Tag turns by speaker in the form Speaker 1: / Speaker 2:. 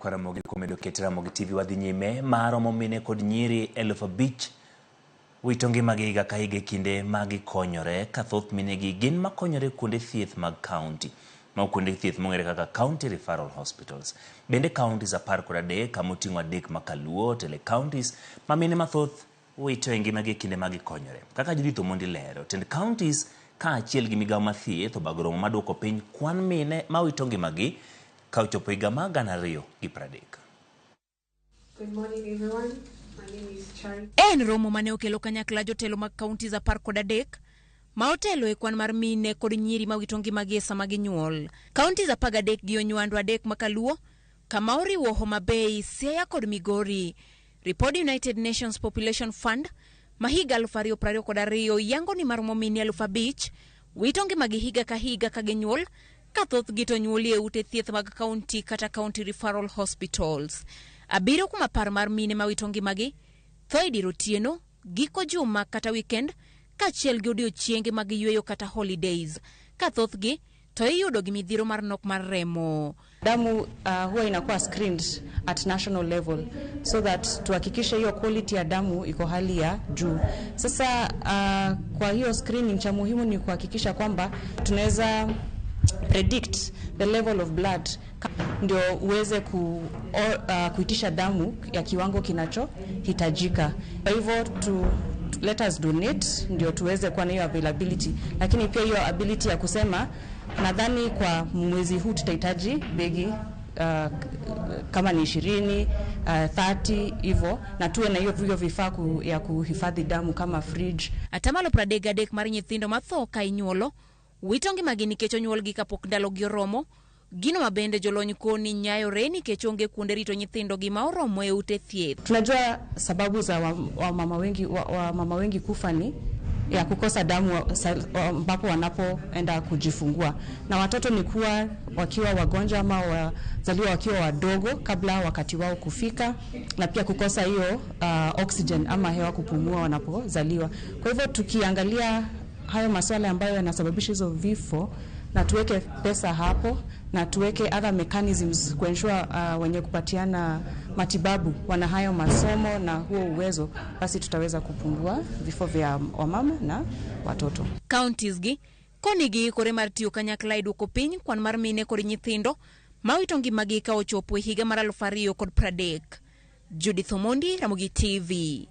Speaker 1: kwa Ramogi komedo kete Ramogi TV wadhi nyime maromo mine kod nyiri 5,000 wito ngimagi higa ka higa kinde magi konyore ka thoth minegi gin makonyore kuonde thieth mag county ma kuonde thieth mong'ere kaka county referral hospitals. Bende counties 13 kamoting'o 3 makaluo tele counties ma mine mathoth wito ngimagi kinde magi konyore. Kaka Judith Omondi lero, tend counties ka achiel gi migawo mathieth obagoromo maduoko piny kwan mine ma wito ngimagi ka ochopo higa ma 2030.
Speaker 2: Good morning everyone. My name is Charity.
Speaker 3: En romo mane okelo kanyakla jotelo mag counties 13 ma otelo e kwan mar mine kod nyiri ma wito ngimagi sama ginyuol. Counties 13 gi onywando 3 makaluo kama oriwo Homa Bay, Siaya kod Migori. Report United Nations Population Fund ma higa 2022 yango ni maromo mine 5,000 wito ngimagi higa ka higa ka ginyuol ka thoth gito nyuoli e ute thieth mag county kata county referral hospitals. Abiro kuma par mar mine ma wito ngimagi thoo idiro otieno, giko juma kata weekend ka achiel gi odiechienge mag yweyo kata holidays ka thothgi to iyudo gi midhiro mar nok mar remo.
Speaker 4: Damu huwa inakuwa screened at national level so that tuhakikishe hiyo quality ya damu iko hali ya juu. Sasa kwa hiyo screening cha muhimu ni kuhakikisha kwamba tunaweza predict the level of blood ndio uweze kuitisha damu ya kiwango kinachohitajika. Kwa hivyo let us donate ndio tuweze kuwa na hiyo availability, lakini pia hiyo ability ya kusema nadhani kwa mwezi huu tutahitaji begi kama ni 20, 30 hivyo, na tuwe na hiyo vifaa ya kuhifadhi damu kama fridge.
Speaker 3: Atamalo 30 mar nyithindo matho ka inyuolo wito ngimagi nikech onyuolgi kapok ndalogi oromo. Gino mabende jolony koni nyayore nikech onge kuonde rito nyithindo gi ma oromo e ute thieth.
Speaker 4: Tunajua sababu za mama wengi kufa ni ya kukosa damu ambapo wanapoenda kujifungua, na watoto ni kuwa wakiwa wagonjwa ama wazaliwa wakiwa wadogo kabla wakati wao kufika, na pia kukosa hiyo oxygen ama hewa kupumua wanapozaliwa. Kwa hivyo tukiangalia hayo masuala ambayo yanasababisha hizo vifo, na tuweke pesa hapo na tuweke other mechanisms kuensure wenye kupatiana matibabu wana hayo masomo na huo uwezo, basi tutaweza kupungua vifo vya wamama na watoto.
Speaker 3: Counties gi konigi kore mar tiyo kanyakla duoko piny kwan mar mine kod nyithindo ma wito ngimagi ka ochopo higa mar 2030. Judith Omondi, Ramogi TV.